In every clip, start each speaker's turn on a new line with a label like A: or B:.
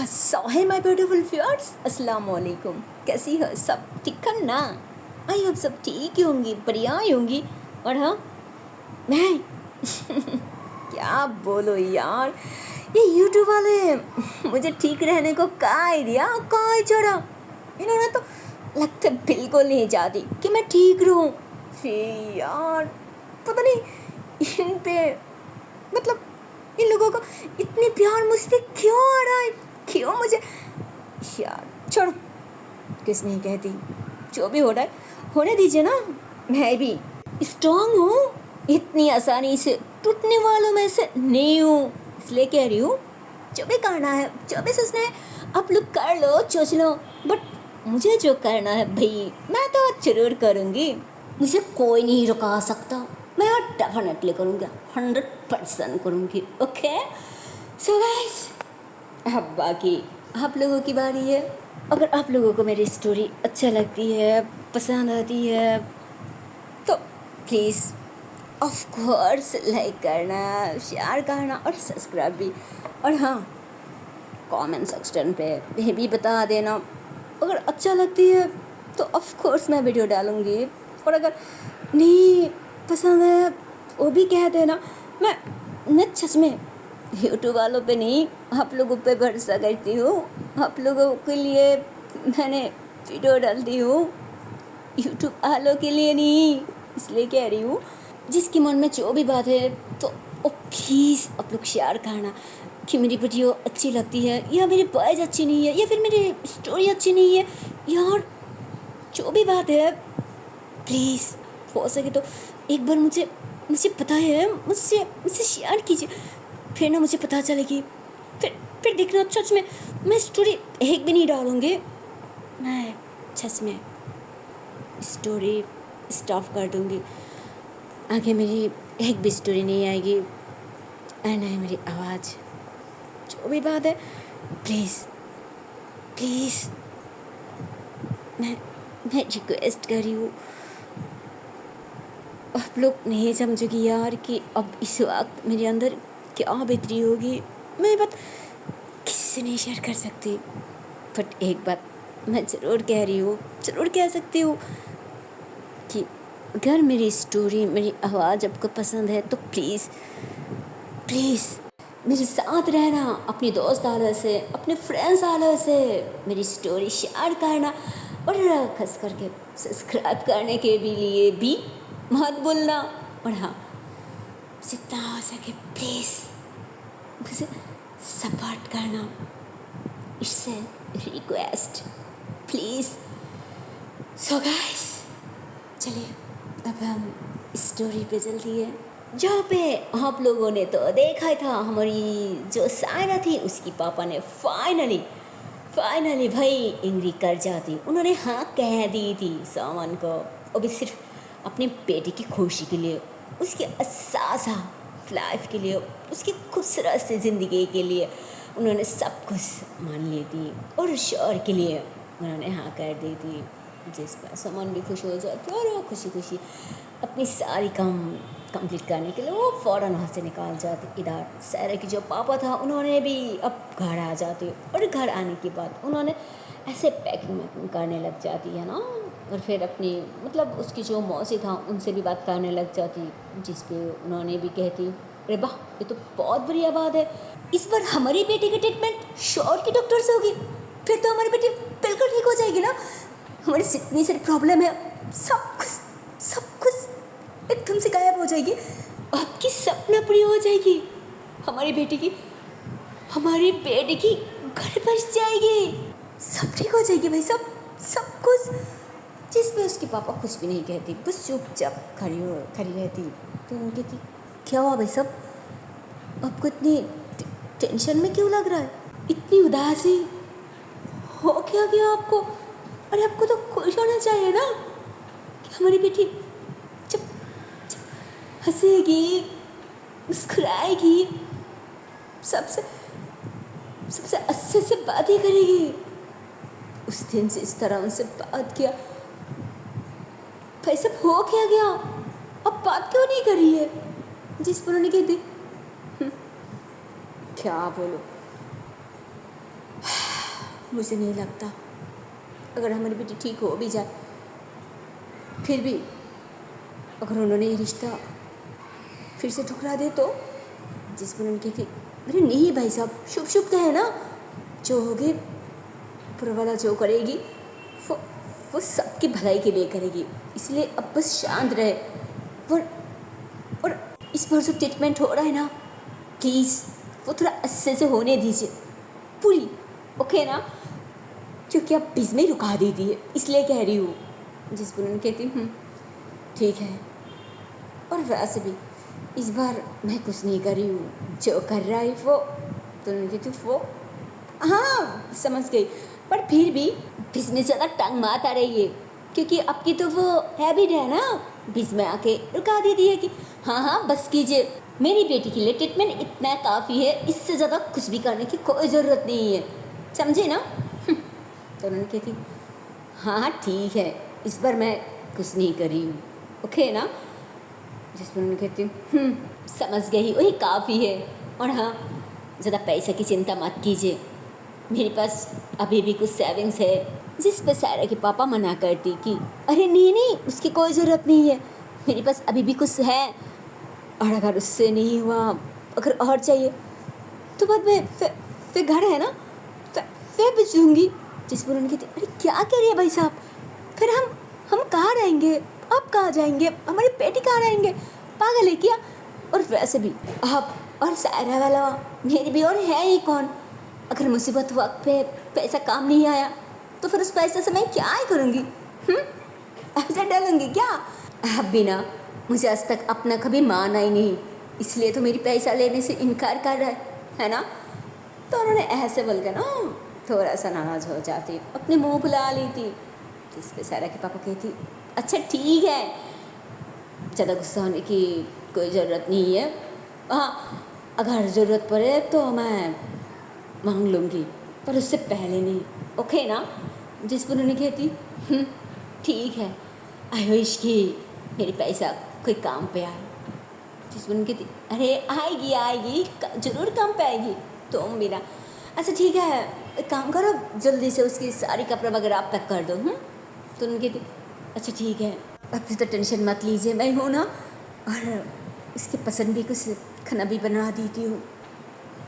A: सो है my beautiful viewers, अस्सलाम वालेकुम। कैसी हो? सब ठीक है ना? आई होप सब ठीक ही होंगी, बढ़िया ही होंगी। और हाँ, मैं क्या बोलो यार, ये यूट्यूब वाले मुझे ठीक रहने को कहाँ ही दिया, कहाँ ही छोड़ा। इन्होंने तो लगता बिल्कुल नहीं चाहती कि मैं ठीक रहूँ। फिर यार पता नहीं इन पे, मतलब इन लोगों को इतनी प्यार मुझ पे क्यों आ रहा है, क्यों मुझे। यार छोड़ो, किस नहीं कहती, जो भी हो रहा है होने दीजिए ना। मैं भी स्ट्रांग हूँ, इतनी आसानी से टूटने वालों में से नहीं हूँ, इसलिए कह रही हूँ जो भी करना है, जो भी सोचना है आप लोग कर लो, सोच लो। बट मुझे जो करना है भाई, मैं तो जरूर करूँगी, मुझे कोई नहीं रुका सकता। मैं और डेफिनेटली करूँगी, 100% करूँगी। ओके सो गाइस, अब बाकी आप लोगों की बारी है। अगर आप लोगों को मेरी स्टोरी अच्छा लगती है, पसंद आती है, तो प्लीज़ ऑफ कोर्स लाइक करना, शेयर करना और सब्सक्राइब भी। और हाँ, कमेंट सेक्शन पे ये भी बता देना अगर अच्छा लगती है तो ऑफ कोर्स मैं वीडियो डालूँगी, और अगर नहीं पसंद है वो भी कह देना। मैं सच में यूट्यूब वालों पे नहीं, आप लोगों पे भरोसा करती हूँ। आप लोगों के लिए मैंने वीडियो डालती हूँ, यूट्यूब वालों के लिए नहीं, इसलिए कह रही हूँ। जिसके मन में जो भी बात है तो ओ प्लीज़ आप लोग शेयर करना कि मेरी वीडियो अच्छी लगती है या मेरी वॉइस अच्छी नहीं है या फिर मेरी स्टोरी अच्छी नहीं है। यार जो भी बात है प्लीज़ हो सके तो एक बार मुझे मुझे पता है, मुझसे मुझसे शेयर कीजिए, फिर ना मुझे पता चलेगी। फिर देखना सच में मैं स्टोरी एक भी नहीं डालूँगी, मैं सच में स्टोरी स्टॉप कर दूँगी। आगे मेरी एक भी स्टोरी नहीं आएगी, और नहीं मेरी आवाज़। जो भी बात है प्लीज़ प्लीज़ मैं रिक्वेस्ट कर रही हूँ। आप लोग नहीं समझोगी यार कि अब इस वक्त मेरे अंदर क्या बीत रही होगी। मैं ये बात किसी से नहीं शेयर कर सकती, बट एक बात मैं ज़रूर कह रही हूँ, ज़रूर कह सकती हूँ कि अगर मेरी स्टोरी, मेरी आवाज़ आपको पसंद है तो प्लीज़ प्लीज़ मेरे साथ रहना, अपने दोस्त वालों से, अपने फ्रेंड्स वालों से मेरी स्टोरी शेयर करना, और खास करके सब्सक्राइब करने के भी लिए भी मत भूलना। और हाँ, जितना हो सके प्लीज़ मुझे सपोर्ट करना, इससे रिक्वेस्ट प्लीज़। सो गाइस, चलिए अब हम स्टोरी पे चलती है, जहाँ पे आप लोगों ने तो देखा था हमारी जो सायरा थी, उसकी पापा ने फाइनली भाई एंग्री कर जाती, उन्होंने हाँ कह दी थी सामान को, अभी सिर्फ अपनी बेटी की खुशी के लिए, उसकी आसासा लाइफ के लिए, उसकी खूबसूरत सी ज़िंदगी के लिए उन्होंने सब कुछ मान ली थी, और शोर के लिए उन्होंने हाँ कर दी थी, जिसका सामान भी खुश हो जाती और वो खुशी खुशी अपनी सारी काम कंप्लीट करने के लिए वो फ़ौरन वहाँ से निकाल जाते। इधर सायरा की जो पापा था उन्होंने भी अब घर आ जाते, और घर आने के बाद उन्होंने ऐसे पैकिंग करने लग जाती है ना, और फिर अपनी मतलब उसकी जो मौसी था उनसे भी बात करने लग जाती, जिस पे उन्होंने भी कहती, अरे वाह ये तो बहुत बढ़िया बात है, इस बार हमारी बेटी की ट्रीटमेंट शोर की डॉक्टर से होगी, फिर तो हमारी बेटी बिल्कुल ठीक हो जाएगी ना। हमारी जितनी सारी प्रॉब्लम है सब कुछ एकदम से गायब हो जाएगी, आपकी सपना पूरी हो जाएगी, हमारी बेटी की घर बस जाएगी, सब ठीक हो जाएगी भाई, सब कुछ। जिस पे उसके पापा कुछ भी नहीं कहती, बस चुपचाप खड़ी रहती। तो उनकी कहती, क्या हुआ भाई सब, आपको इतनी टेंशन में क्यों लग रहा है, इतनी उदासी हो क्या गया आपको? अरे आपको तो खुश होना चाहिए ना कि हमारी बेटी जब हंसेगी, मुस्कुराएगी, सबसे अच्छे से बातें करेगी। उस दिन से इस तरह उनसे बात किया, भाई सब हो क्या गया, अब बात क्यों नहीं कर रही है? जिस पर उन्होंने कह दी, क्या बोलो, मुझे नहीं लगता अगर हमारी बेटी ठीक हो भी जाए, फिर भी अगर उन्होंने ये रिश्ता फिर से ठुकरा दे तो। जिस पर उनकी थी, अरे नहीं भाई साहब, शुभ शुभ तो है ना, जो होगी ऊपर वाला जो करेगी वो सबकी भलाई के लिए करेगी, इसलिए अब बस शांत रहे। और इस पर जो ट्रीटमेंट हो रहा है ना, प्लीज़ वो थोड़ा अच्छे से होने दीजिए पूरी, ओके ना, क्योंकि आप बीच में रुका देती है, इसलिए कह रही हूँ। जिस पर उन्होंने कहती ठीक है, और वैसे भी इस बार मैं कुछ नहीं कर रही हूँ, जो कर रहा है वो, तो उन्होंने कहती वो हाँ समझ गई, पर फिर भी बीच में ज़्यादा टंग मारता रही है, क्योंकि आपकी तो वो हैबिट है ना बीच में आके रुका देती है कि हाँ बस कीजिए, मेरी बेटी के लिए ट्रीटमेंट इतना काफ़ी है, इससे ज़्यादा कुछ भी करने की कोई ज़रूरत नहीं है, समझे ना। तो उन्होंने कहती हाँ ठीक है, इस बार मैं कुछ नहीं कर रही हूँ, ओके ना। जिसमें उन्होंने कहती समझ गई, वही काफ़ी है, और हाँ ज़्यादा पैसे की चिंता मत कीजिए, मेरे पास अभी भी कुछ सेविंग्स है। जिस पर सायरा के पापा मना करती कि अरे नहीं उसकी कोई ज़रूरत नहीं है, मेरे पास अभी भी कुछ है, और अगर उससे नहीं हुआ, अगर और चाहिए तो बाद में फिर घर है ना, फिर बेच दूँगी। जिस पर उनकी अरे क्या कह रही है भाई साहब, फिर हम कहाँ रहेंगे, आप कहाँ जाएंगे, हमारी बेटी कहाँ रहेंगे, पागल है क्या। और वैसे भी आप और सायरा वाला मेरी भी और है ही कौन, अगर मुसीबत वक्त पे पैसा काम नहीं आया तो फिर उस पैसे से मैं क्या ही करूँगी, ऐसा डालूँगी क्या। आप भी ना मुझे आज तक अपना कभी माना ही नहीं, इसलिए तो मेरी पैसा लेने से इनकार कर रहा है ना। तो उन्होंने ऐसे बोल के ना थोड़ा सा नाराज़ हो जाती, अपने मुँह फुला ली थी। जिस पे सायरा के पापा कहती अच्छा ठीक है, ज़्यादा गुस्सा होने की कोई ज़रूरत नहीं है, हाँ अगर ज़रूरत पड़े तो मैं मांग लूँगी, पर उससे पहले नहीं, ओके ना। जिस पर उन्होंने कहती ठीक है, आई विश कि मेरी पैसा कोई काम पे आए। जिस पर उन्होंने कहती अरे आएगी ज़रूर काम पे आएगी, तुम भी ना। अच्छा ठीक है, एक काम करो जल्दी से उसकी सारी कपड़ा वगैरह आप पैक कर दो। तो उन्होंने कहती अच्छा ठीक है, अब तो टेंशन मत लीजिए, मैं हूँ ना, और इसकी पसंद भी कुछ खाना भी बना देती हूँ,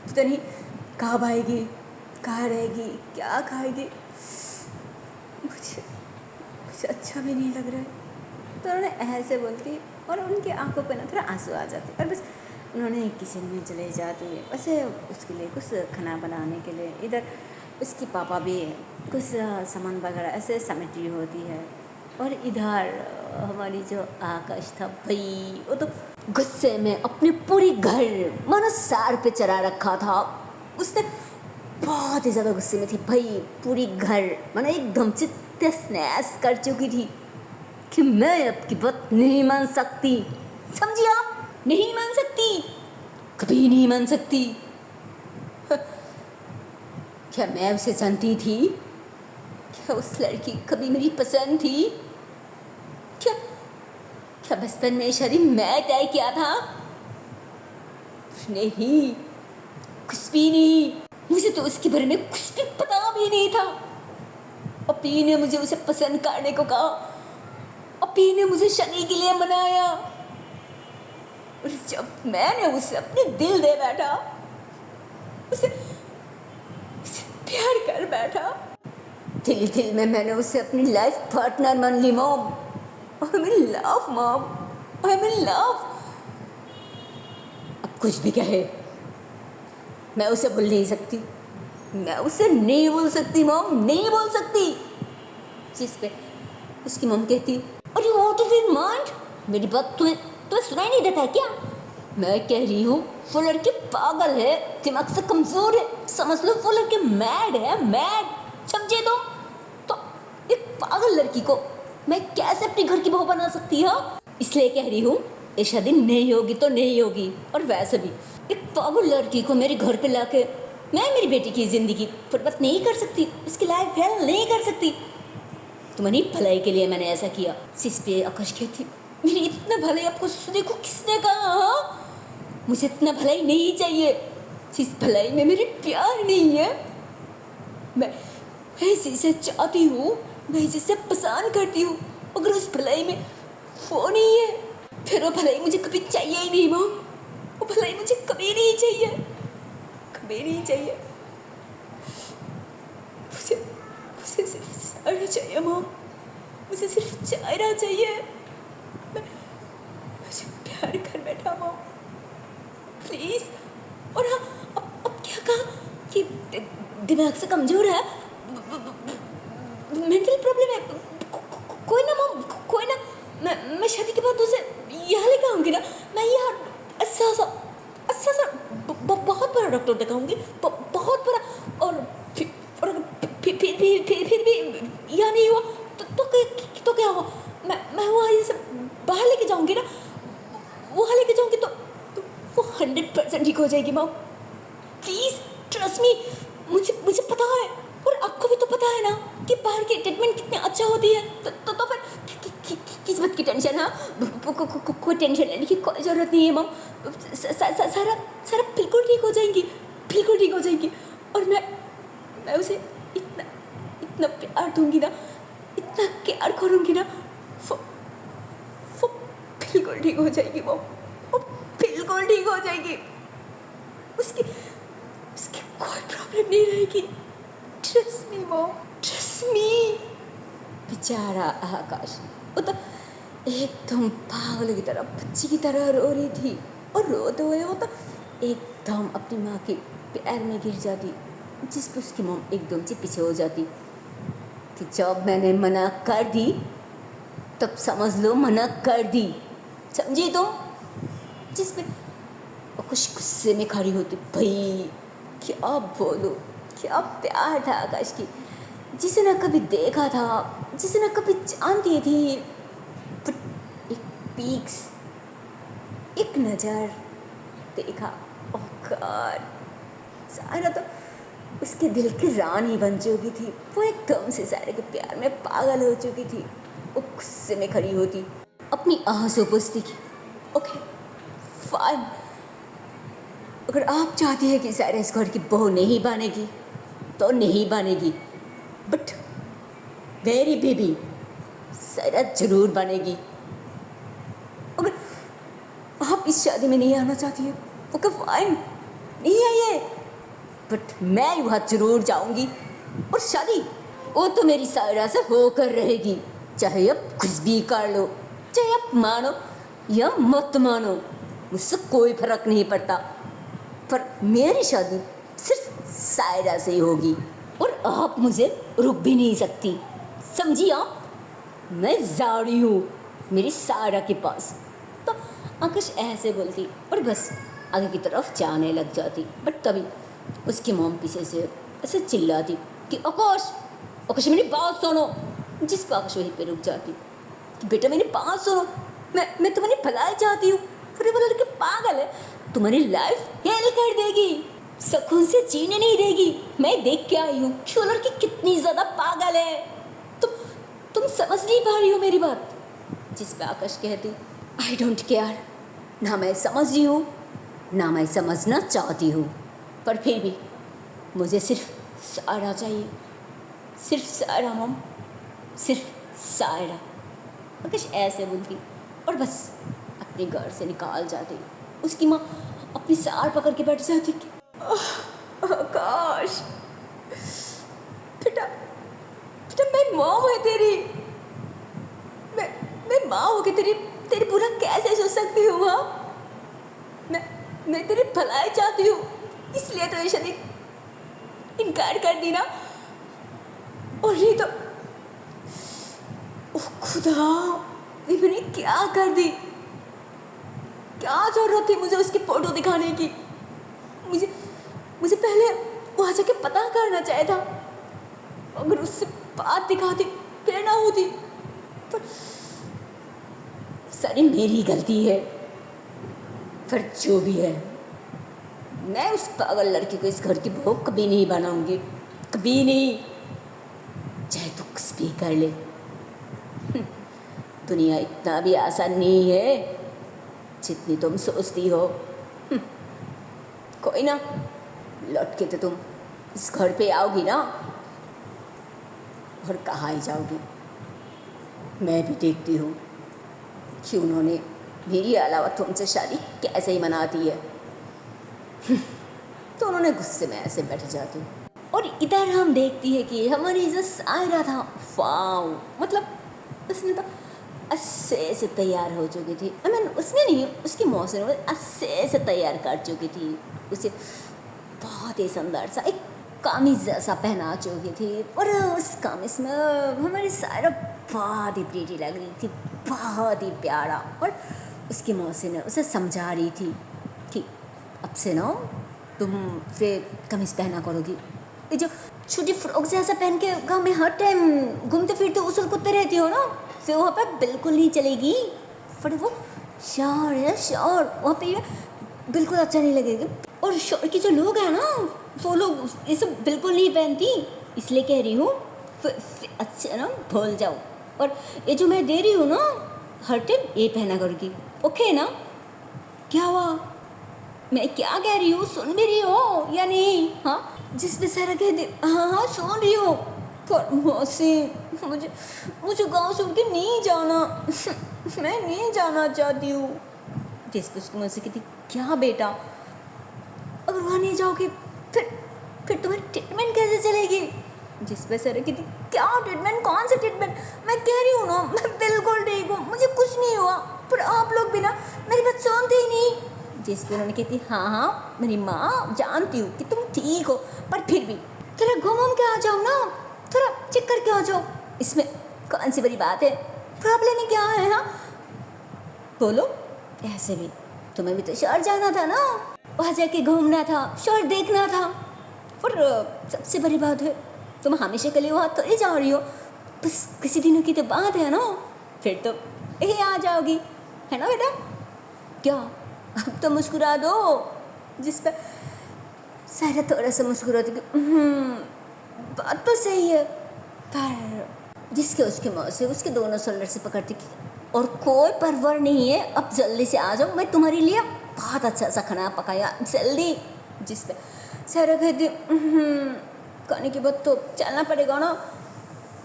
A: पता नहीं कब आएगी, कहाँ रहेगी, क्या खाएगी, मुझे अच्छा भी नहीं लग रहा है। तो उन्होंने ऐसे बोलती और उनकी आंखों पे ना थोड़ा आंसू आ जाते, और बस उन्होंने किचन में चले जाती है, वैसे उसके लिए कुछ खाना बनाने के लिए इधर उसके पापा भी कुछ सामान वगैरह ऐसे समेट रही होती है, और इधर हमारी जो आकाश था भाई, वो तो गुस्से में अपने पूरी घर मानो सार पे चढ़ा रखा था उसने, बहुत ही ज़्यादा गुस्से में थी भाई, पूरी घर मानो एकदम से तहस कर चुकी थी कि मैं आपकी बात नहीं मान सकती, समझिए आप, नहीं मान सकती, कभी नहीं मान सकती। क्या मैं उसे जानती थी, क्या उस लड़की कभी मेरी पसंद थी, क्या बचपन में शादी मैं तय किया था, नहीं कुछ भी नहीं, मुझे तो उसके बारे में कुछ भी पता भी नहीं था। अपी ने मुझे उसे पसंद करने को कहा, अपी ने मुझे शादी के लिए मनाया, और जब मैंने उसे अपने दिल दे बैठा, उसे प्यार कर बैठा, दिल में मैंने उसे अपनी लाइफ पार्टनर मान ली। Mom I am in love, mom I am in love. अब कुछ भी कहे मैं उसे भूल नहीं सकती, मैं उसे नहीं भूल सकती मॉम, नहीं भूल सकती। जिस पे उसकी मॉम कहती अरे व्हाट इज इन माइंड, मेरी बात तुम्हें सुनाई नहीं देता है क्या। मैं कह रही हूँ वो लड़की पागल है, दिमाग से कमज़ोर है, समझ लो वो लड़की मैड है, मैड, समझे। तो एक पागल लड़की को मैं कैसे अपने घर की बहू बना सकती हूँ, इसलिए कह रही हूँ ये शादी नहीं होगी तो नहीं होगी। और वैसे भी एक पागल लड़की को मेरे घर पे लाके मैं मेरी बेटी की ज़िंदगी बर्बाद नहीं कर सकती, इसकी लाइफ हेल नहीं कर सकती। तुम्हारी भलाई के लिए मैंने ऐसा किया। जिस पे आकाश कहती मेरी इतना भलाई आपको देखो किसने कहा, मुझे इतना भलाई नहीं चाहिए, जिस भलाई में मेरी प्यार नहीं है। मैं इसी से चाहती हूँ, मैं इसी से पसंद करती हूँ। अगर उस भलाई में वो नहीं है, फिर वो भलाई मुझे कभी चाहिए ही नहीं मॉम। वो भलाई मुझे कभी नहीं चाहिए, कभी नहीं चाहिए। मुझे मुझे सिर्फ सायरा चाहिए मॉम, मुझे सिर्फ सायरा चाहिए। मुझे प्यार कर बैठा मॉम, प्लीज़। और हाँ, अब क्या कहा कि दिमाग से कमज़ोर है, मेंटल प्रॉब्लम है, कोई ना मॉम, कोई ना। मैं शादी के बाद उसे यहाँ लेकर आऊँगी ना। मैं यहाँ अच्छा सा बहुत बड़ा डॉक्टर दिखाऊंगी, बहुत बड़ा। और फिर भी यहाँ नहीं हुआ तो क्या हुआ? मैं वहाँ ये सब बाहर लेके जाऊँगी ना, वहाँ लेके जाऊँगी तो वो 100% ठीक हो जाएगी मॉम। प्लीज़ ट्रस्ट मी, मुझे पता है, और आपको भी तो पता है ना कि बाहर की ट्रीटमेंट कितनी अच्छा होती है। तो फिर किस बात की टेंशन है? कोई टेंशन लेने की कोई ज़रूरत नहीं है मॉम। सारा बिल्कुल ठीक हो जाएंगी, बिल्कुल ठीक हो जाएंगी। और मैं उसे इतना प्यार दूंगी ना, इतना केयर करूँगी ना, वो बिल्कुल ठीक हो जाएगी मॉम, वो बिल्कुल ठीक हो जाएगी। उसकी कोई प्रॉब्लम नहीं रहेगी। Trust me mom, trust me. बेचारा आकाश, वो तो एकदम पागल की तरह, बच्ची की तरह रो रही थी। और रोते हुए वो तो एकदम अपनी माँ के प्यार में गिर जाती, जिस पर उसकी मॉम एकदम से पीछे हो जाती कि जब मैंने मना कर दी तब समझ लो मना कर दी, समझी तुम? जिस पे कुछ गुस्से में खड़ी होती, भाई क्या बोलो, क्या प्यार था आकाश की, जिसे ना कभी देखा था, जिसे ना कभी जानती थी। बट एक पीक्स, एक नज़र देखा, ओह गॉड, सायरा तो उसके दिल की रानी बन चुकी थी। वो एकदम से सायरा के प्यार में पागल हो चुकी थी। वो गुस्से में खड़ी होती, अपनी आंसू पूछती कि ओके फाइन, अगर आप चाहती है कि सायरा इस घर की बहू नहीं बनेगी तो नहीं बनेगी, बट मेरी बेबी सायरा जरूर बनेगी। अगर आप इस शादी में नहीं आना चाहती है ओके फाइन, नहीं आइए, बट मैं वहाँ जरूर जाऊंगी। और शादी वो तो मेरी सायरा से होकर रहेगी, चाहे अब कुछ भी कर लो, चाहे आप मानो या मत मानो, मुझसे कोई फर्क नहीं पड़ता। पर मेरी शादी सिर्फ सायरा से ही होगी, और आप मुझे रुक भी नहीं सकती, समझी आप? मैं जा रही हूँ मेरी सायरा के पास। तो आकाश ऐसे बोलती और बस आगे की तरफ जाने लग जाती। बट तभी उसकी मॉम पीछे से ऐसे चिल्लाती कि आकाश, आकाश मेरी बात सुनो। जिस पर आकाश वहीं पे रुक जाती कि बेटा मेरी बात सुनो, मैं तुम्हारी भलाई चाहती हूँ। फिर वो लड़की पागल है, तुम्हारी लाइफ हेल कर देगी, सुकून से जीने नहीं देगी। मैं देख के आई हूँ कि वो लड़की कितनी ज़्यादा पागल है। तुम समझ नहीं पा रही हो मेरी बात। जिस पे आकाश कहती आई डोंट केयर, ना मैं समझ रही हूँ ना मैं समझना चाहती हूँ, पर फिर भी मुझे सिर्फ सायरा चाहिए, सिर्फ सायरा मॉम, सिर्फ सायरा। आकाश ऐसे बोलती और बस अपने घर से निकाल जाती। उसकी माँ अपनी सार पकड़ के बैठ जाती कि आकाश बेटा, बेटा मैं मॉम है तेरी, मैं माँ होके तेरी बुरा कैसे सोच सकती हूँ? हाँ, मैं तेरी भलाई चाहती हूँ, इसलिए तो ये शादी इनकार कर दी ना। और ये तो ओह खुदा, ये मैंने क्या कर दी? क्या जरूरत थी मुझे उसकी फोटो दिखाने की? मुझे पहले वहाँ जाके पता करना चाहिए था। अगर उससे बात दिखाती फिर ना होती। पर सारी मेरी गलती है, पर जो भी है, मैं उस पागल लड़की को इस घर की बहू कभी नहीं बनाऊंगी, कभी नहीं, चाहे तो कुछ भी कर ले। दुनिया इतना भी आसान नहीं है जितनी तुम सोचती हो। कोई ना, लौट के तो तुम इस घर पे आओगी ना, और कहाँ ही जाओगी। मैं भी देखती हूँ कि उन्होंने मेरे अलावा तुमसे शादी कैसे ही मना दी है। तो उन्होंने गुस्से में ऐसे बैठ जाती। और इधर हम देखती है कि हमारी जो सायरा था, वाओ, मतलब उसने तो अच्छे से तैयार हो चुकी थी। आई मीन उसने नहीं, उसकी मौसी ने अच्छे से तैयार कर चुकी थी। उसे बहुत ही सुंदर सा एक कामीज जैसा पहना चुकी थी और उस कामीज में हमारी सायरा बहुत ही प्रीटी लग रही थी, बहुत ही प्यारा। और उसकी मौसी ने उसे समझा रही थी कि अब से ना तुम फिर कमीज पहना करोगी, ये जो छोटी फ्रॉक जैसा पहन के गाँव में हर टाइम घूमते फिरते उछल कूदते रहती हो ना, फिर वहाँ पर बिल्कुल नहीं चलेगी। फिर वो श्योर है, श्योर वहाँ पे बिल्कुल अच्छा नहीं लगेगा। और शहर के जो लोग हैं ना, वो लोग ये सब बिल्कुल नहीं पहनती, इसलिए कह रही हूँ अच्छा ना भूल जाओ। और ये जो मैं दे रही हूँ ना हर टाइम, ये पहना करोगी, ओके ना? क्या हुआ, मैं क्या कह रही हूँ सुन भी रही हो या नहीं? हाँ, जिस पे सारा कह दे हाँ हाँ सुन रही हो। पर मौसी मुझे गाँव छोड़ के नहीं जाना। मैं नहीं जाना चाहती हूँ। जिस पे उसकी मौसी कहती क्या बेटा, अगर वहाँ नहीं जाओगी फिर तुम्हारी ट्रीटमेंट कैसे चलेगी? जिस पे सर कहती क्या ट्रीटमेंट, कौन सा ट्रीटमेंट? मैं कह रही हूँ ना मैं बिल्कुल ठीक हूँ, मुझे कुछ नहीं हुआ, पर आप लोग भी ना मेरी बात सुनते ही नहीं। जिस पे उन्होंने कहती हाँ हाँ मेरी माँ जानती हूँ कि तुम ठीक हो, पर फिर भी थोड़ा घूम के आ जाओ ना, थोड़ा चेक करके आ जाओ, इसमें कौन सी बड़ी बात है, प्रॉब्लम ही क्या है? हाँ बोलो। ऐसे भी तुम्हें भी तो शहर जाना था ना, वहाँ जाके घूमना था, शहर देखना था। और सबसे बड़ी बात है तुम हमेशा के लिए वहाँ तो ही जा रही हो, बस किसी दिनों की तो बात है ना, फिर तो यही आ जाओगी, है ना बेटा? क्या अब तो मुस्कुरा दो। जिस पर सारा थोड़ा सा मुस्कुराती कि बात तो सही है, पर जिसके उसके मुँह से उसके दोनों शोल्डर से पकड़ती कि और कोई परवाह नहीं है, अब जल्दी से आ जाओ, मैं तुम्हारे लिए बहुत अच्छा सा खाना पकाया, जल्दी। जिस पे सारा कहती खाने के बाद तो चलना पड़ेगा ना,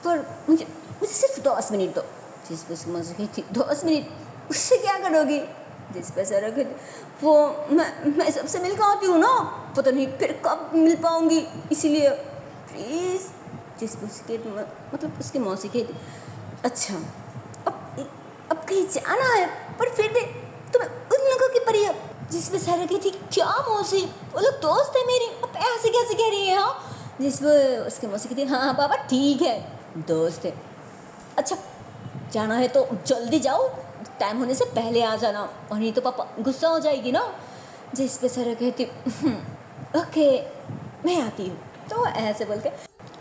A: पर मुझे सिर्फ 10 मिनट दो। जिस पे उसकी मौसी कहती 10 मिनट, उससे क्या करोगी? जिस पे सारा कहती वो मैं सबसे मिल के आती हूँ ना, पता नहीं फिर कब मिल पाऊँगी, इसीलिए प्लीज़। जिस पे उसके मतलब उसकी मौसी कहती अच्छा अब कहीं जाना है, पर फिर भी तुम्हें उन लोगों की परी है। जिसमें सारा कहती क्या मौसी, वो लोग दोस्त है मेरी, अब ऐसे कैसे कह रही है? हाँ, जिसमें उसके मौसी कहती हाँ पापा ठीक है दोस्त है। अच्छा जाना है तो जल्दी जाओ, टाइम होने से पहले आ जाना, और नहीं तो पापा गुस्सा हो जाएगी ना। जिस पे सारा कहती ओके मैं आती हूँ। तो ऐसे बोल के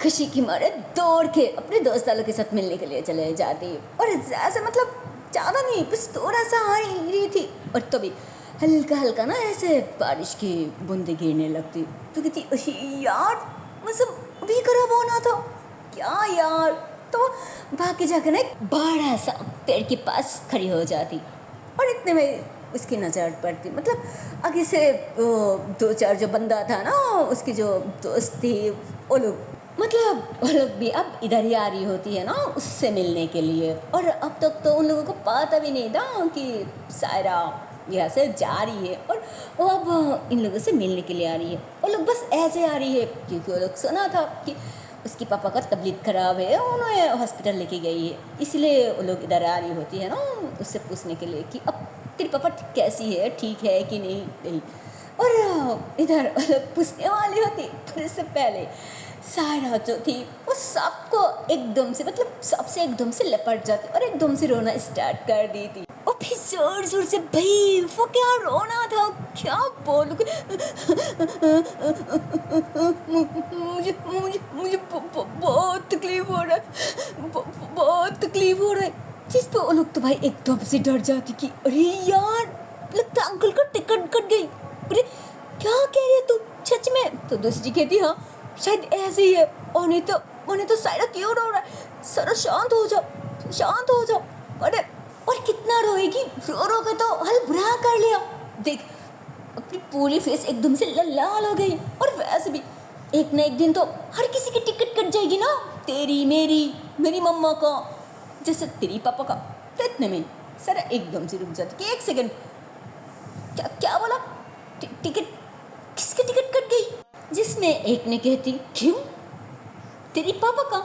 A: खुशी की मारे दौड़ के अपने दोस्त वालों के साथ मिलने के लिए चले जाती। और ऐसे मतलब ज़्यादा नहीं, बस थोड़ा सा आ ही रही थी, और तभी हल्का हल्का ना ऐसे बारिश की बूंदें गिरने लगती। तो कहती यार मतलब अभी खराब होना था क्या यार? तो भाग के जाकर ना एक बड़ा सा पेड़ के पास खड़ी हो जाती, और इतने में उसकी नज़र पड़ती, मतलब आगे से 2-4 जो बंदा था ना उसकी जो दोस्त थी, वो लोग भी अब इधर ही आ रही होती है ना उससे मिलने के लिए। और अब तक तो उन लोगों को पता भी नहीं था कि सायरा यहाँ से जा रही है, और वो अब इन लोगों से मिलने के लिए आ रही है। वो लोग बस ऐसे आ रही है क्योंकि वो लोग सुना था कि उसकी पापा का तबीयत ख़राब है, उन्होंने हॉस्पिटल लेके गई है, इसलिए वो लोग इधर आ रही होती है ना उससे पूछने के लिए कि अब तेरी पापा कैसी है, ठीक है कि नहीं। और इधर लोग पूछने वाली होती, पर इससे पहले सायरा जो थी वो सबको एकदम से मतलब सबसे एकदम से लपट जाती और एकदम से रोना स्टार्ट कर दी थी। और फिर जोर जोर से भाई वो क्या रोना था, क्या बोलूं, मुझे बहुत तकलीफ हो रहा है, बहुत तकलीफ हो रहा है। जिस पे वो लोग तो भाई एकदम से डर जाती कि अरे यार लगता अंकल का टिकट कट गई, अरे क्या कह रही है तू सच में? तो दूसरी कहती हाँ शायद ऐसे ही है, और नहीं तो सायरा क्यों रो रहा है, सारा शांत हो जाओ। अरे और कितना रोएगी, रो के तो हल बुरा कर लिया। देख अपनी पूरी फेस एकदम से लाल हो गई, और वैसे भी एक ना एक दिन तो हर किसी की टिकट कट जाएगी ना, तेरी, मेरी, मेरी मम्मा का, जैसे तेरी पापा का। तो इतने में सारा एकदम से रुक जाती कि एक सेकंड, क्या क्या बोला, टिकट, किसकी टिकट कट गई? जिसमें एक ने कहती, क्यों, तेरी पापा का,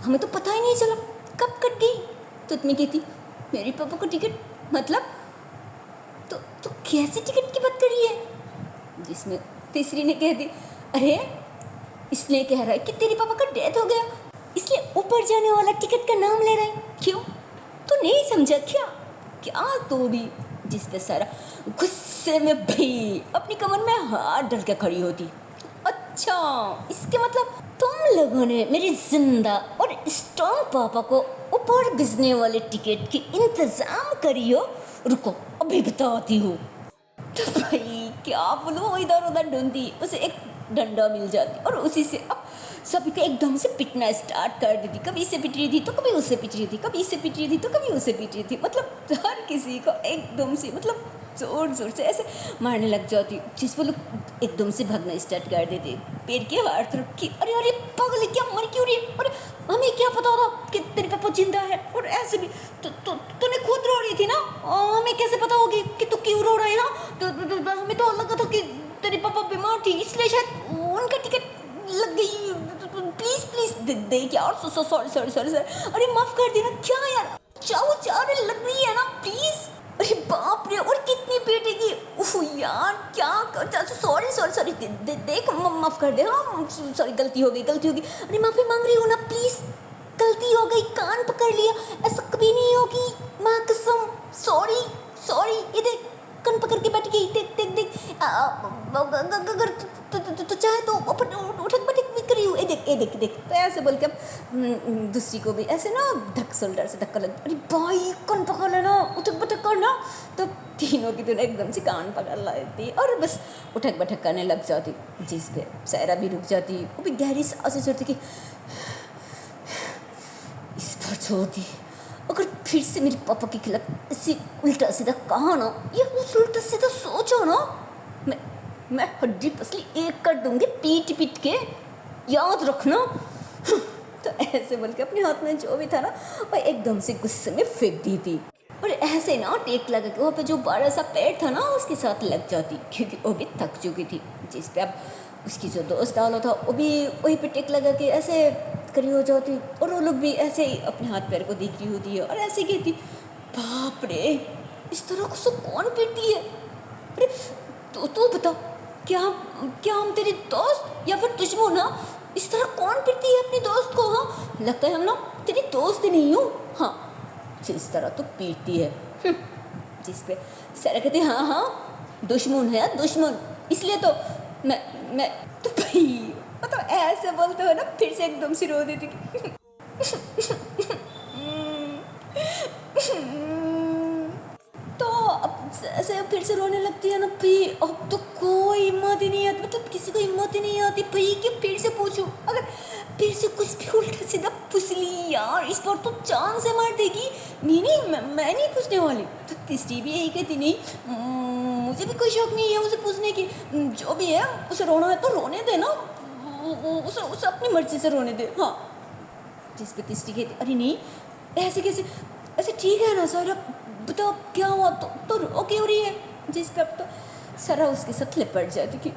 A: हमें तो पता ही नहीं चला कब कट गई। तो इतनी कहती, मेरी पापा को टिकट, मतलब तो कैसी टिकट की बात करी है? जिसमें तीसरी ने कह दी, अरे इसलिए कह रहा है कि तेरे पापा का डेथ हो गया, इसलिए ऊपर जाने वाला टिकट का नाम ले रहा है। क्यों, तो नहीं समझा क्या, क्या तो भी? जिस पे सारा गुस्से में भाई अपनी कमर में हाथ डाल के खड़ी होती। अच्छा, इसके मतलब तुम लोगों ने मेरी जिंदा और स्ट्रॉन्ग पापा को ऊपर भेजने वाले टिकट की इंतजाम करी हो। रुको अभी बताती हूँ। तो भाई क्या बोलो, इधर उधर ढूंढती, उसे एक डंडा मिल जाती और उसी से अब सभी को एकदम से पिटना स्टार्ट कर देती। कभी इसे पिट रही थी तो कभी उसे पिट रही थी, कभी इसे पिट रही थी तो कभी उसे पिट रही थी। मतलब हर किसी को एकदम से, मतलब जोर जोर से ऐसे मारने लग जाती, जिस पर लोग एकदम से भागना स्टार्ट कर देते पेड़ के हर तरफ की। अरे अरे पागल, क्या मर क्यों रही है? अरे हमें क्या पता था कि तेरे पापा जिंदा है? और ऐसे भी तूने खुद रो रही थी ना, हमें कैसे पता होगी कि तू क्यों रो रहा है? ना हमें तो लगा था कि तेरे पापा बीमार थी, इसलिए शायद उनका टिकट लग गई। प्लीज प्लीज देख यार, सॉरी सॉरी सॉरी सॉरी, अरे माफ कर देना। क्या यार, चाहो चारे लग रही है ना, प्लीज। अरे बाप रे, और कितनी पीटेगी? उफ यार क्या करता। सॉरी सॉरी सॉरी, देख माफ कर दे। हाँ सॉरी, गलती हो गई, गलती होगी। अरे माफी मांग रही हूँ ना, प्लीज, गलती हो गई, कान पकड़ लिया, ऐसा कभी नहीं होगी, माँ कसम। सॉरी सॉरी, ये देख कान पकड़ के बैठ गई, देख देख देख। अगर तो चाहे तो उठक बैठक भी करी हूँ, ये देख ये देख देख। तो ऐसे बोल के अब दूसरी को भी ऐसे ना धक शोल्डर से धक्का लग, अरे भाई कान पकड़ लेना, उठक बैठक करना। तो तीनों की दोनों एकदम से कान पकड़ लेती और बस उठक बैठक करने लग जाती, जिस पे सायरा भी रुक जाती। वो भी गहरी सांसें चढ़ती कि इस बार छोड़ दी, अगर फिर से मेरे पापा के खिलाफ ऐसे उल्टा सीधा कहा ना, ये उस उल्टा सीधा सोचो ना, मैं हड्डी पसली एक कर दूंगी पीट पीट के, याद रखना। तो ऐसे बोल के अपने हाथ में जो भी था ना वो एकदम से गुस्से में फेंक दी थी। और ऐसे ना टेक लगा के वहाँ पे जो बड़ा सा पेड़ था ना उसके साथ लग जाती, क्योंकि वो भी थक चुकी थी। जिस पे अब उसकी जो दोस्त डालो था वो भी वहीं पे टेक लगा के ऐसे खड़ी हो जाती, और वो लोग भी ऐसे ही अपने हाथ पैर को देख रही होती है और ऐसे कहती, बाप रे इस तरह को सब कौन पीटती है? अरे तू बता, क्या क्या हम तेरे दोस्त या फिर दुश्मन? हाँ, इस तरह कौन पीटती है अपनी दोस्त को? हाँ, लगता है हम ना तेरी दोस्त नहीं हूँ। हाँ, जिस तरह तो पीटती है। जिस पे सारा कहते, हाँ हाँ दुश्मन है दुश्मन, इसलिए तो मैं तो भाई मतलब ऐसे बोलते हो ना, फिर से एकदम से रो देती थी। तो अब ऐसे फिर से रोने लगती है ना भाई, अब तो कोई हिम्मत ही नहीं आती, मतलब किसी को हिम्मत ही नहीं आती भाई कि फिर से पूछूं। अगर फिर से कुछ भी उल्टा सीधा पूछ ली यार, इस बार तो जान से मार देगी। नहीं नहीं, मैं नहीं पूछने वाली। तो तीसरी भी यही कहती, नहीं मुझे भी कोई शौक नहीं है उसे पूछने की, जो भी है उसे रोना है तो रोने दे ना, उसे अपनी मर्जी से रोने दे। हाँ, जिस पे तीसरी कहती, अरे नहीं ऐसे कैसे, ऐसे ठीक है ना सर, बताओ क्या हुआ? तो रो क्यों रही है? जिस पे अब तो सारा उसके साथ लिपट जाती कि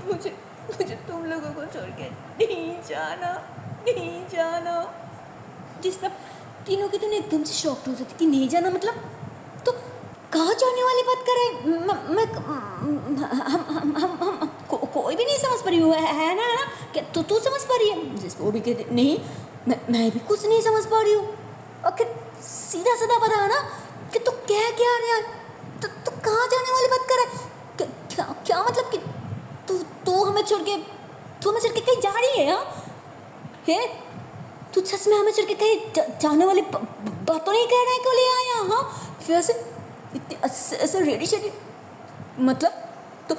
A: मुझे मुझे तुम लोगों को छोड़ के नहीं जाना, नहीं जाना। जिस पर तीनों की तीनों एकदम से शॉक्ड हो जाती कि नहीं जाना मतलब, तो कहाँ जाने वाली बात कर रहे? मैं हम कोई भी नहीं समझ पा रही हूँ, है ना क्या तू समझ पा रही है? जिसको वो भी कहते, नहीं मैं भी कुछ नहीं समझ पा रही हूँ। और सीधा सीधा बता ना कि तू क्या रहा है? तो कहाँ जाने वाली बात कर रहा है? क्या मतलब कि तू हमें छोड़ के कहीं जा रही है? हाँ है, तू सच में हमें छोड़ के कहीं जाने वाली बात तो नहीं कह रहा है? क्यों ले आया? हाँ फिर ऐसे रेडी शेडी, मतलब तो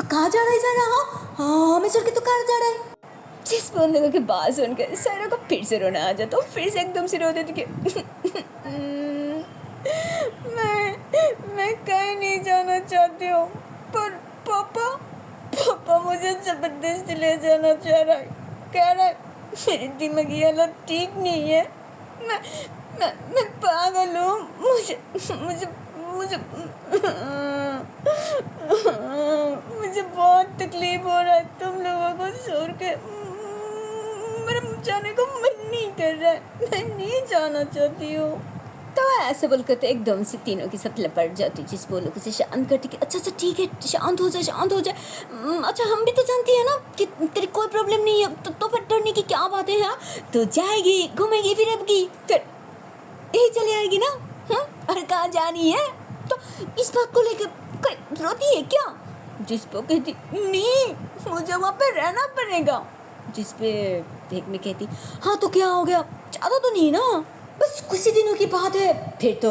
A: कहाँ जा रहा है सारा? हाँ हमें छोड़ के तो कहाँ जा रहा है? जिस बंदे की बात सुनकर सारा को फिर से रोना आ जाता, फिर से एकदम से रो देती कि मैं कहीं नहीं जाना चाहती हूँ, पर पापा पापा मुझे जबरदस्ती ले जाना चाह रहा है, कह रहा है मेरी दिमागी हालत ठीक नहीं है, मैं मैं पागल हूँ, मुझे मुझे मुझे मुझे बहुत तकलीफ हो रहा है तुम लोगों को छोड़ के, मेरा जाने को मन नहीं कर रहा है, मैं नहीं जाना चाहती हूँ। तो ऐसे बोलकर तो एकदम से तीनों की सब लपट जाती, जिस बोलो उसे शांत करती कि अच्छा अच्छा ठीक है, शांत हो जाए शांत हो जाए। अच्छा हम भी तो जानती है ना कि तेरी कोई प्रॉब्लम नहीं है, तो फिर डरने की क्या बात है। हाँ तो जाएगी घूमेगी फिरेगी फिर यही चली आएगी ना। और कहाँ जानी है, तो इस बात को लेकर कोई रोती है क्या। जिस पे कहती नहीं मुझे वहाँ पे रहना पड़ेगा, जिस पे एक में कहती हाँ तो क्या हो गया, ज़्यादा तो नहीं ना, बस कुछ ही दिनों की बात है, फिर तो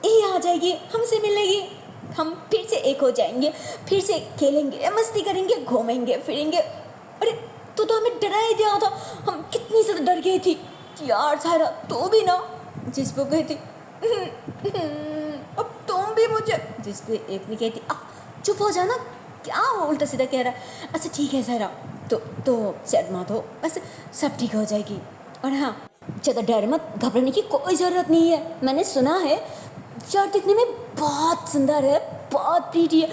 A: यही आ जाएगी, हमसे मिलेगी, हम फिर से एक हो जाएंगे, फिर से खेलेंगे मस्ती करेंगे घूमेंगे फिरेंगे। अरे तो हमें डरा ही दिया था, हम कितनी ज़्यादा डर गई थी यार सारा, तो भी ना। जिस पे कहती अब तुम भी मुझे, जिस पे एक ने कहती चुप हो जाना, क्या उल्टा सीधा कह रहा है। अच्छा ठीक है सारा, तो सैड मत हो, बस सब ठीक हो जाएगी। और हाँ ज़्यादा डर मत, घबराने की कोई ज़रूरत नहीं है, मैंने सुना है यार दिखने में बहुत सुंदर है, बहुत प्रीटी है,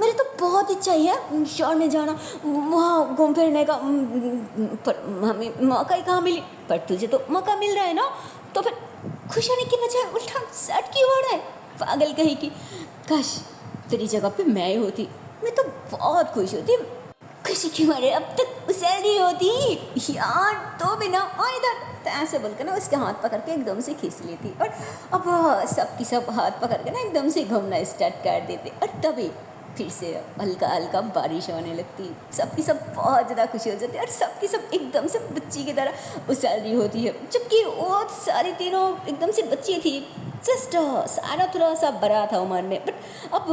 A: मेरी तो बहुत इच्छा ही है शहर में जाना, वहाँ घूम फिरने का, पर हमें मौका ही कहाँ मिली, पर तुझे तो मौका मिल रहा है ना, तो फिर खुश होने की बजाय उल्टा सट क्यों हो रहा है, पागल कहीं की। काश तेरी जगह पे मैं होती, मैं तो बहुत खुश होती, खुशी की मारे अब तक उसे नहीं होती यार, तो बिना इधर, तो ऐसे बोलकर ना उसके हाथ पकड़ के एकदम से खींच लेती, और अब सबकी सब हाथ पकड़ के ना एकदम से घूमना स्टार्ट कर देते, और तभी फिर से हल्का हल्का बारिश होने लगती, सबकी सब बहुत ज़्यादा खुशी हो जाती है, और सबकी सब एकदम से बच्ची की तरह उछल रही होती है, जबकि वो सारी तीनों एकदम से बच्ची थी, जस्ट सारा थोड़ा सा बड़ा था उम्र में, बट अब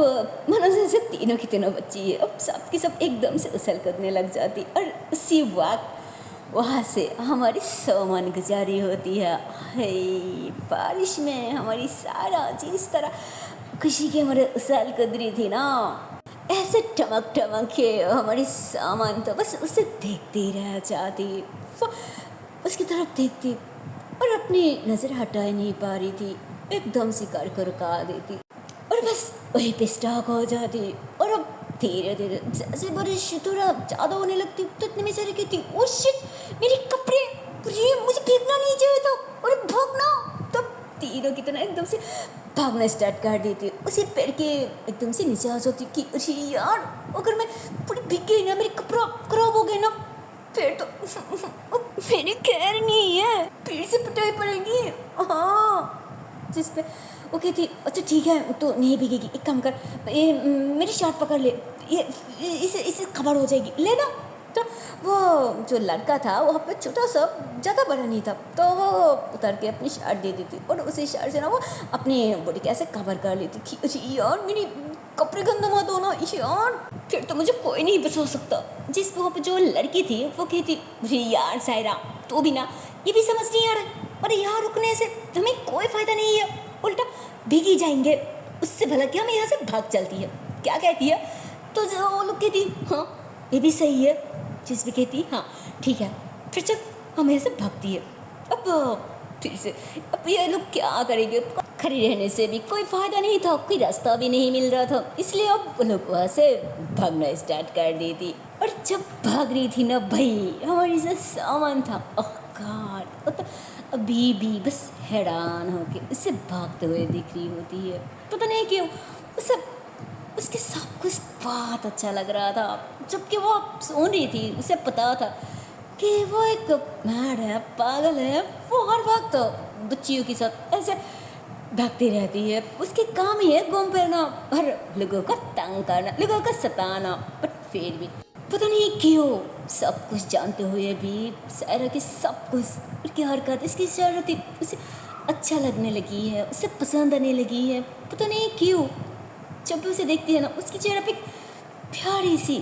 A: मानो से तीनों की तीनों बच्ची है, अब सबकी सब एकदम से उछल कूदने लग जाती, और उसी वक्त वहाँ से हमारी सामान गुजारी होती है। हे बारिश में हमारी सारा चीज़ तरह खुशी की हमारे उछल कूद रही थी ना, ऐसे टमक टमक के हमारी सामान तो बस उसे देखते ही रह जाती, उसकी तरफ देखती और अपनी नज़र हटा ही नहीं पा रही थी, एकदम से कर रुका देती और बस वहीं पे स्टॉक हो जाती। और अब धीरे धीरे जैसे बारिश थोड़ा ज़्यादा होने लगती तो इतने में से कहती ओ शिट मेरे कपड़े, ये मुझे भीगना नहीं चाहिए था, और भागना, तब तीनों की तरह एकदम से भागना स्टार्ट कर देती, उसी पैर के एकदम से नीचे आ जाती कि अरे यार अगर मैं पूरी भीग गई ना, मेरे कपड़ा खराब हो गए ना, फिर तो मेरी खैर नहीं है, फिर से पिटाई पड़ेगी। हाँ जिस पे वो कहती अच्छा ठीक है तो नहीं भीगेगी, एक काम कर ये मेरी शर्ट पकड़ ले, ये इसे खबर हो जाएगी लेना। तो वो जो लड़का था वहाँ पे छोटा सा, ज़्यादा बड़ा नहीं था, तो वो उतर के अपनी शर्ट दे देती और उसी शर्ट से ना वो अपनी बॉडी कैसे कवर कर लेती थी। अरे यार मेरी कपड़े गंदा मत हो ना यार, फिर तो मुझे कोई नहीं बचा सकता। जिस वहाँ पे जो लड़की थी वो कहती अरे यार सायरा तो भी ना ये भी समझ नहीं आ रहा, अरे यहाँ रुकने से हमें कोई फ़ायदा नहीं है, उल्टा भीगी जाएंगे, उससे भला कि हम यहाँ से भाग चलती है। क्या कहती है, तो जो वो लोग कहती हाँ ये भी सही है, जिस भी कहती हाँ ठीक है, फिर जब हम यहाँ से भागती है। अब फिर से अब ये लोग क्या करेंगे, खड़ी रहने से भी कोई फ़ायदा नहीं था, कोई रास्ता भी नहीं मिल रहा था, इसलिए अब वो लोग वहाँ से भागना स्टार्ट कर दी थी। और जब भाग रही थी ना भाई, हमारी जो सामान था गॉड, तो अभी भी बस हैरान होके उससे भागते हुए दिख रही होती है, पता नहीं क्यों उसे उसके सब कुछ बहुत अच्छा लग रहा था। जबकि वो सुन रही थी, उसे पता था कि वो एक मैड है, पागल है, वो हर वक्त बच्चियों के साथ ऐसे भागती रहती है, उसके काम ही है घूम फिरना और लोगों का तंग करना, लोगों का सताना। बट फिर भी पता नहीं क्यों सब कुछ जानते हुए भी सायरा की सब कुछ, उसकी हरकत, इसकी शरारती उसे अच्छा लगने लगी है, उसे पसंद आने लगी है, पता नहीं क्यों। जब भी उसे देखती है ना, उसके चेहरे पे प्यारी सी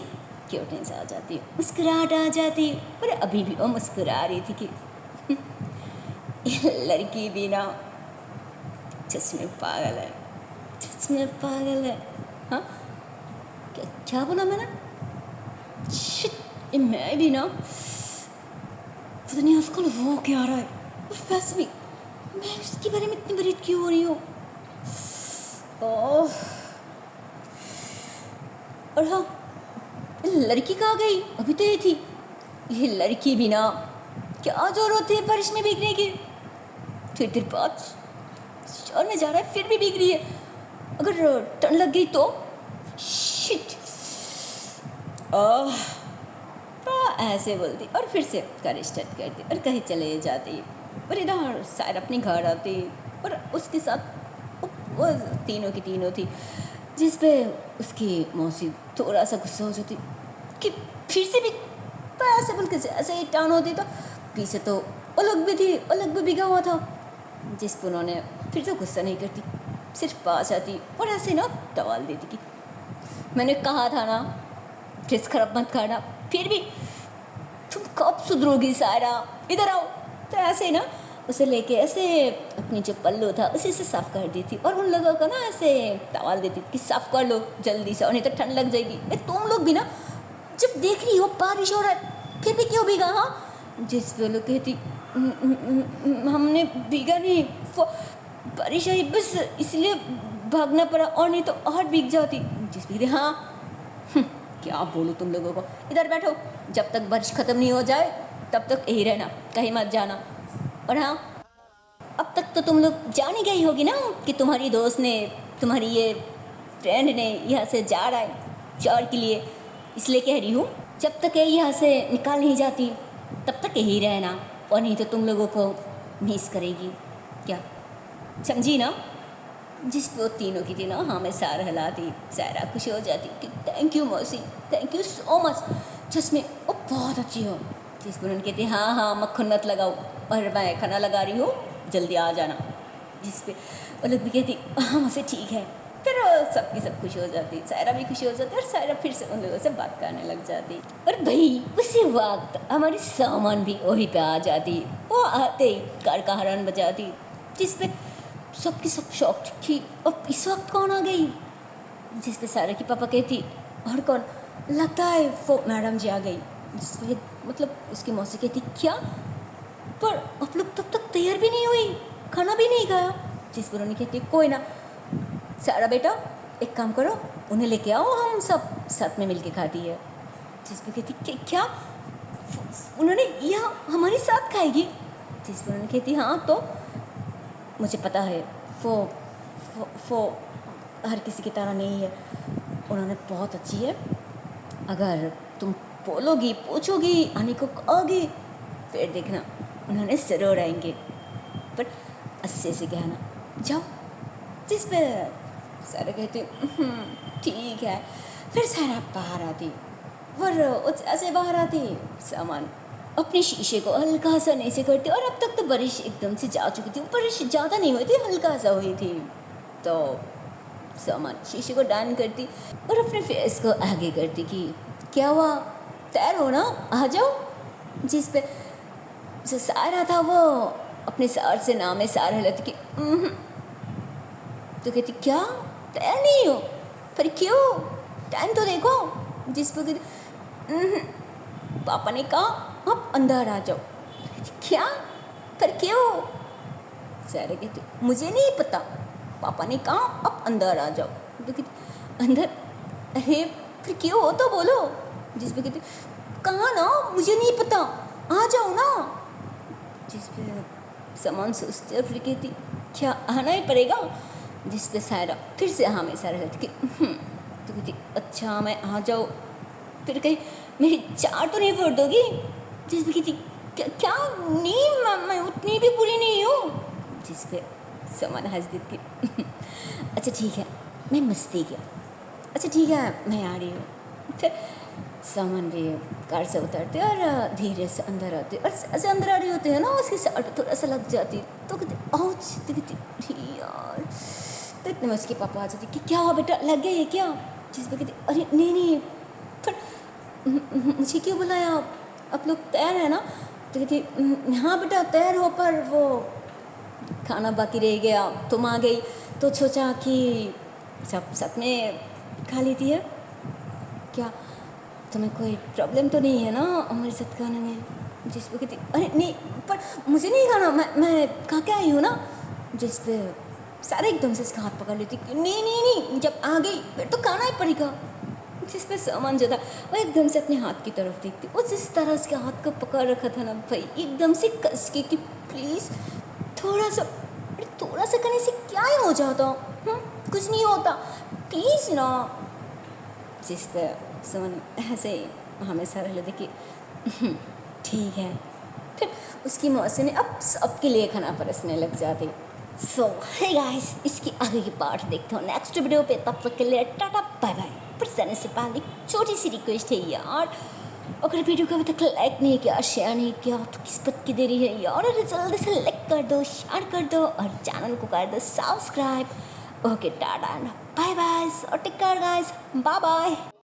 A: क्यूटनेस आ जाती है, मुस्कुराहट आ जाती है। और अभी भी वो मुस्कुरा रही थी कि ये लड़की भी ना सच में पागल है, सच में पागल है। हाँ क्या क्या बोला मैंने? शिट, मैं भी ना पता नहीं आजकल वो क्या आ रहा है। और वैसे भी मैं उसके बारे में इतनी वरीड क्यों हो रही हूँ? ओह, और हाँ, लड़की कहाँ गई? अभी तो ये थी। ये लड़की भी ना क्या जरूरत है बारिश में भीगने की? थोड़ी देर बाद शहर में जा रहा है फिर भी भीग रही है। अगर ठंड लग गई तो शिट। ऐसे बोलती और फिर से कार स्टार्ट करती और कहीं चले जाती। और इधर शायद अपने घर आती और उसके साथ वो तीनों की तीनों थी, जिस पे उसकी मौसी थोड़ा सा गुस्सा हो जाती कि फिर से भी तो ऐसे बोल के ऐसे ही टान होती। तो पीछे तो अलग भी थी, अलग भी भिगा हुआ था, जिस पर उन्होंने फिर तो गुस्सा नहीं करती, सिर्फ पास आती और ऐसे ना टवाल देती कि मैंने कहा था ना ड्रेस खराब मत करना, फिर भी तुम कब सुधरोगी सारा, इधर आओ। तो ऐसे ही ना उसे लेके ऐसे अपनी जो पल्लू था उसी से साफ़ कर दी थी और उन लोगों को ना ऐसे टवाल देती कि साफ़ कर लो जल्दी से और नहीं तो ठंड लग जाएगी। तुम लोग भी ना जब देख रही हो बारिश हो रहा है फिर भी क्यों भीगा? हाँ, जिस पे लोग कहती हमने भीगा नहीं, बारिश आई बस इसलिए भागना पड़ा और नहीं तो और भीग जाती। जिस पे हाँ क्या बोलूँ तुम लोगों को, इधर बैठो, जब तक बारिश ख़त्म नहीं हो जाए तब तक यही रहना, कहीं मत जाना। और हाँ, अब तक तो तुम लोग जान ही गई होगी ना कि तुम्हारी दोस्त ने, तुम्हारी ये फ्रेंड ने यहाँ से जा रहा है शहर के लिए, इसलिए कह रही हूँ जब तक ये यहाँ से निकाल नहीं जाती तब तक यही रहना, और नहीं तो तुम लोगों को मिस करेगी। क्या समझी ना? जिस पे वो तीनों की तीनों हाँ मैं सारा हिलाती, सारा खुश हो जाती कि थैंक यू मौसी, थैंक यू सो मच, जिसमें वो बहुत अच्छी हो। जिस पर उनके कहती हाँ हाँ मक्खन मत लगाओ और मैं खाना लगा रही हूँ जल्दी आ जाना। जिस पे वो लोग भी कहती हाँ मुझसे ठीक है। फिर सबकी सब खुश हो जाती, सायरा भी खुश हो जाती और सायरा फिर से उन लोगों से बात करने लग जाती। और भाई उसी वक्त हमारी सामान भी वहीं पे आ जाती। वो आते ही कार का हॉर्न बजाती, जिस पे सबकी सब शॉक्ड कि अब इस वक्त कौन आ गई। जिस पे सायरा की पापा कहती और कौन, लगता है वो मैडम जी आ गई। जिसके मतलब उसकी मौसी कहती क्या, पर आप लोग तब तक तैयार भी नहीं हुई, खाना भी नहीं खाया। जिस पर उन्हें कहती कोई ना सारा बेटा एक काम करो उन्हें लेके आओ, हम सब साथ में मिलके खाती है। जिस पर कहती क्या उन्होंने यहाँ हमारे साथ खाएगी? जिस पर उन्होंने कहती हाँ तो मुझे पता है वो हर किसी की तरह नहीं है, उन्होंने बहुत अच्छी है, अगर तुम बोलोगी पूछोगी आने को कहोगी फिर देखना उन्होंने ज़रूर आएंगे, पर अच्छे से कहना जाओ। जिस पे सारा कहती ठीक है। फिर सारा बाहर आती और ऐसे बाहर आती सामान अपने शीशे को हल्का सा नीचे करती। और अब तक तो बारिश एकदम से जा चुकी थी, बारिश ज़्यादा नहीं हुई थी, हल्का सा हुई थी। तो सामान शीशे को डाउन करती और अपने फेस को आगे करती कि क्या हुआ तैयार हो ना, आ जाओ। जिस पे जो सारा था वो अपने सार से नाम है सार हिलाती कि तो कहती क्या तैयार नहीं हो, पर क्यों, टाइम तो देखो। जिस पर कहती पापा ने कहा आप अंदर आ जाओ। क्या, पर क्यों? सारा कहती मुझे नहीं पता, पापा ने कहा आप अंदर आ जाओ। तो कहती अंदर, अरे फिर क्यों हो तो बोलो। जिस पे कहती कहाँ ना मुझे नहीं पता, आ जाओ ना। जिस पे सामान सोचती और फिर कहती क्या आना ही पड़ेगा। जिस पे सायरा फिर से हाँ मैं सायरा कहती तो कहती अच्छा मैं आ जाओ, फिर कहीं मेरी चार तो नहीं फोड़ दोगी। जिस पे कहती क्या क्या नहीं मैं उतनी भी बुरी नहीं हूँ। जिस पे सामान हंस देती अच्छा ठीक है मैं मस्ती किया, अच्छा ठीक है मैं आ रही हूँ। फिर सामान भी कार से उतरते और धीरे से अंदर आते और ऐसे अंदर आ रही होते हैं ना उसकी साइड पर थोड़ा सा लग जाती तो कहते औच, तो कहती यार। तो इतने में उसके पापा आ जाते कि क्या हुआ बेटा लग गया ये क्या। जिस पर कहती अरे नहीं नहीं, फिर मुझे क्यों बुलाया, आप लोग तैयार है ना। तो कहती हाँ बेटा तैयार हो, पर वो खाना बाकी रह गया, तुम आ गई तो सोचा कि सब में खा लेती है। तुम्हें कोई प्रॉब्लम तो नहीं है ना हमारे साथ खाने में? जिस पे कहती अरे नहीं, पर मुझे नहीं खाना, मैं खा के आई हूँ ना। जिस पे सारे एकदम से इसका हाथ पकड़ लेती कि नहीं नहीं नहीं, जब आ गई फिर तो खाना ही पड़ेगा। जिस पे सामान जो था वो एकदम से अपने हाथ की तरफ देखती, वो जिस तरह उसके हाथ को पकड़ रखा था ना भाई, एकदम से कस के कि प्लीज़ थोड़ा सा, अरे थोड़ा सा करने से क्या ही हो जाता, कुछ नहीं होता, प्लीज़ ना। जिस पे सुमन ऐसे हमें सारे लेते कि ठीक है। फिर उसकी मौसी ने अब सबके लिए खाना परसने लग जाती। सो हे गाइस, इसकी आगे की पार्ट देखते हो नेक्स्ट वीडियो पे। तब तक के लिए टाटा बाय बाय। पर जाने से पहले छोटी सी रिक्वेस्ट है यार, अगर वीडियो को अभी तक लाइक नहीं किया, शेयर नहीं किया तो किस बात की देरी है यार? अरे जल्दी से लाइक कर दो, शेयर कर दो और चैनल को कर दो subscribe. Okay tata and bye bye, take care guys, bye bye.